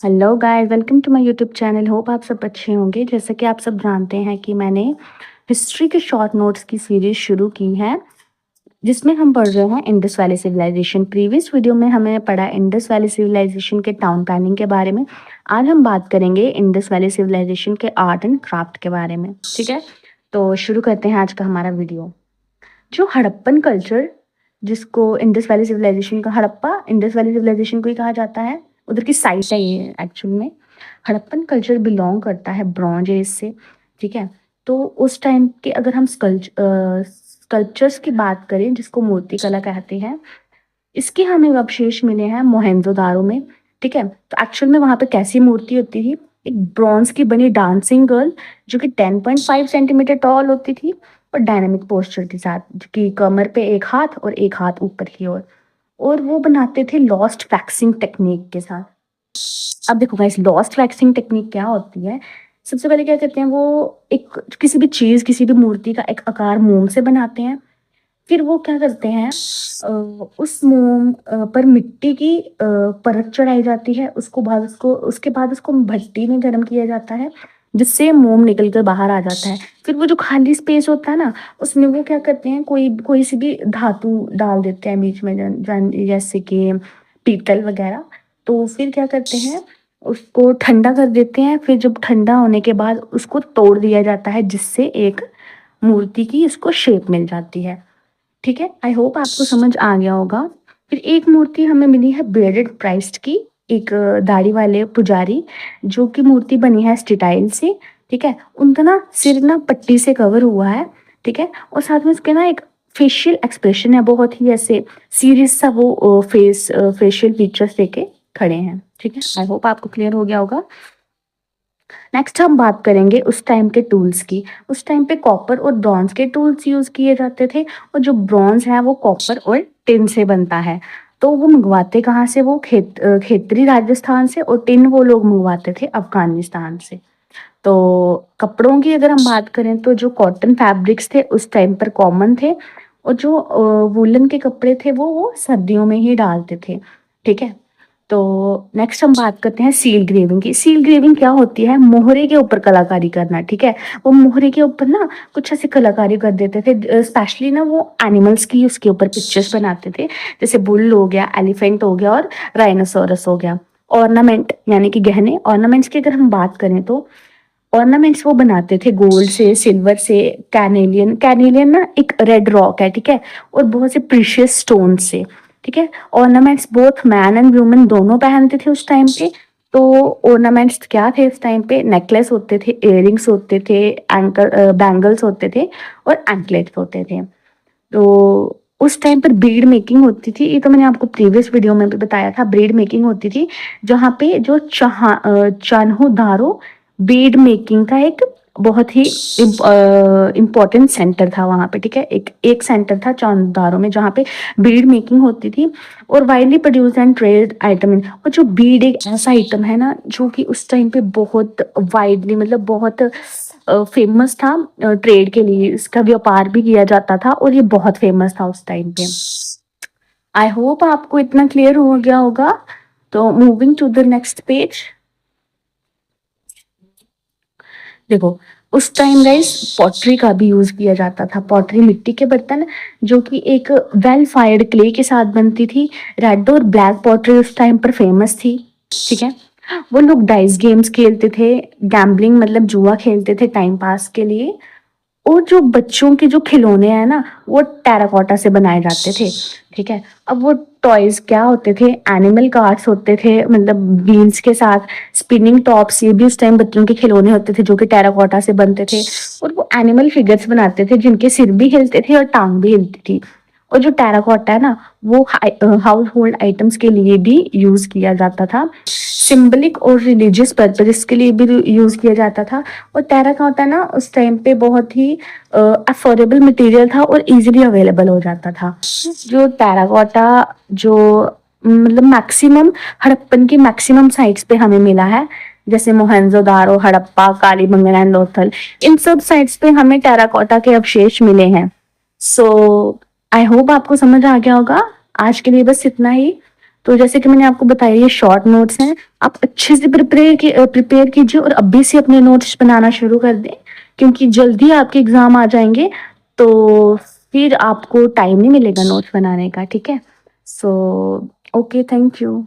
Hello guys, welcome to my YouTube channel. Hope आप सब अच्छे होंगे। जैसा कि आप सब जानते हैं कि मैंने हिस्ट्री के शॉर्ट नोट्स की सीरीज शुरू की है, जिसमें हम पढ़ रहे हैं Indus valley civilisation. Previous video में हमने पढ़ा इंडस वैली सिविलाइजेशन के टाउन प्लानिंग के बारे में। आज हम बात करेंगे इंडस वैली सिविलाइजेशन के आर्ट एंड क्राफ्ट के बारे में। ठीक है, तो शुरू करते हैं आज का हमारा वीडियो। जो हड़प्पन कल्चर, जिसको इंडस वैली सिविलाइजेशन का हड़प्पा इंडस वैली सिविलाइजेशन को ही कहा जाता है, उधर की साइट है ये एक्चुअल में। हड़प्पन कल्चर बिलोंग करता है ब्रॉन्ज एज से। ठीक है, तो उस टाइम के अगर हम स्कल्पचर्स की बात करें, जिसको मूर्ति कला कहते हैं, इसके हमें अवशेष मिले हैं मोहेंजोदारो में। ठीक है, तो एक्चुअल में वहां पे कैसी मूर्ति होती थी? एक ब्रॉन्ज की बनी डांसिंग गर्ल, जो कि 10.5 सेंटीमीटर टॉल होती थी और डायनामिक पोस्चर के साथ, जो कि कमर पे एक हाथ और एक हाथ ऊपर की ओर, और वो बनाते थे लॉस्ट वैक्सिंग टेक्निक के साथ। अब देखो गाइस, लॉस्ट वैक्सिंग टेक्निक क्या होती है? सबसे पहले क्या करते हैं, वो एक किसी भी चीज, किसी भी मूर्ति का एक आकार मोम से बनाते हैं। फिर वो क्या करते हैं, उस मोम पर मिट्टी की परत चढ़ाई जाती है। उसके बाद उसको भट्टी में गर्म किया जाता है, जिससे मोम निकल कर बाहर आ जाता है। फिर वो जो खाली स्पेस होता है ना, उसमें वो क्या करते हैं, कोई कोई सी भी धातु डाल देते हैं बीच में, जैसे कि पीतल वगैरह। तो फिर क्या करते हैं, उसको ठंडा कर देते हैं। फिर जब ठंडा होने के बाद उसको तोड़ दिया जाता है, जिससे एक मूर्ति की इसको शेप मिल जाती है। ठीक है, आई होप आपको समझ आ गया होगा। फिर एक मूर्ति हमें मिली है बेडेड क्राइस्ट की, एक दाढ़ी वाले पुजारी, जो कि मूर्ति बनी है स्टिटाइल से। ठीक है, उनका ना सिर ना पट्टी से कवर हुआ है। ठीक है, और साथ में उसके ना एक फेशियल एक्सप्रेशन है, बहुत ही ऐसे सीरियस सा वो फेशियल फीचर्स लेके खड़े हैं। ठीक है, आई होप आपको क्लियर हो गया होगा। नेक्स्ट हम बात करेंगे उस टाइम के टूल्स की। उस टाइम पे कॉपर और ब्रॉन्ज के टूल्स यूज किए जाते थे, और जो ब्रॉन्ज है वो कॉपर और टिन से बनता है। तो वो मंगवाते कहाँ से? वो खेतरी राजस्थान से, और टिन वो लोग मंगवाते थे अफगानिस्तान से। तो कपड़ों की अगर हम बात करें, तो जो कॉटन फैब्रिक्स थे उस टाइम पर कॉमन थे, और जो वूलन के कपड़े थे वो सर्दियों में ही डालते थे। ठीक है, तो नेक्स्ट हम बात करते हैं सील ग्रेविंग की। सील ग्रेविंग क्या होती है? मोहरे के ऊपर कलाकारी करना। ठीक है, वो मोहरे के ऊपर ना कुछ ऐसी कलाकारी कर देते थे, स्पेशली ना वो एनिमल्स की उसके ऊपर पिक्चर्स बनाते थे, जैसे बुल हो गया, एलिफेंट हो गया और राइनोसोरस हो गया। ऑर्नामेंट यानी कि गहने, ऑर्नामेंट्स की अगर हम बात करें, तो ऑर्नामेंट्स वो बनाते थे गोल्ड से, सिल्वर से, कैनेलियन। कैनेलियन ना एक रेड रॉक है, ठीक है, और बहुत से प्रीशियस स्टोन से। ठीक है, ornaments both man and women दोनों पहनते थे उस टाइम पे। तो ऑर्नामेंट्स क्या थे उस टाइम पे? नेकलेस होते थे, इयररिंग्स होते थे, एंकल बैंगल्स होते थे, और एंकलेट्स होते थे। तो उस टाइम पर ब्रीड मेकिंग होती थी, ये तो मैंने आपको प्रीवियस वीडियो में भी बताया था। ब्रीड मेकिंग होती थी, जहाँ पे जो चान्होदारो बीड मेकिंग का एक बहुत ही इम्पोर्टेंट सेंटर था वहाँ पे। ठीक है, एक एक सेंटर था चांदारो में, जहाँ पे बीड मेकिंग होती थी, और widely produce and trade item. और जो बीड एक ऐसा आइटम है ना, जो कि उस टाइम पे बहुत वाइडली, मतलब बहुत फेमस था ट्रेड के लिए। इसका व्यापार भी किया जाता था, और ये बहुत फेमस था उस टाइम पे। आई होप आपको इतना क्लियर हो गया होगा। तो moving to the next page. देखो, उस टाइम गाइस पॉटरी का भी यूज किया जाता था। पॉटरी मिट्टी के बर्तन, जो कि एक वेल फायर्ड क्ले के साथ बनती थी। रेड और ब्लैक पॉटरी उस टाइम पर फेमस थी। ठीक है, वो लोग डाइस गेम्स खेलते थे, गैम्बलिंग मतलब जुआ खेलते थे टाइम पास के लिए। और जो बच्चों के जो खिलौने हैं ना, वो टेराकोटा से बनाए जाते थे। ठीक है, अब वो टॉयज क्या होते थे? एनिमल कार्ड्स होते थे, मतलब बीन्स के साथ स्पिनिंग टॉप्स, ये भी उस टाइम बच्चों के खिलौने होते थे, जो कि टेराकोटा से बनते थे। और वो एनिमल फिगर्स बनाते थे, जिनके सिर भी हिलते थे और टांग भी हिलती थी। और जो टेराकोटा है ना, वो हाउस होल्ड आइटम्स के लिए भी यूज किया जाता था, सिंबलिक और रिलीजियस पर्पज के लिए भी यूज किया जाता था। और टेराकोटा ना उस टाइम पे बहुत ही अफोर्डेबल मटेरियल था, और इजीली अवेलेबल हो जाता था। जो टेराकोटा, जो मतलब मैक्सिमम हड़प्पन की मैक्सिमम साइट्स पे हमें मिला है, जैसे मोहनजोदारो, हड़प्पा, कालीबंगन एंड लोथल, इन सब साइट्स पे हमें टेराकोटा के अवशेष मिले हैं। सो आई होप आपको समझ आ गया होगा। आज के लिए बस इतना ही। तो जैसे कि मैंने आपको बताया ये शॉर्ट नोट्स हैं, आप अच्छे से प्रिपेयर कीजिए और अभी से अपने नोट्स बनाना शुरू कर दें, क्योंकि जल्दी आपके एग्ज़ाम आ जाएँगे, तो फिर आपको टाइम नहीं मिलेगा नोट्स बनाने का, ठीक है? So okay, thank you.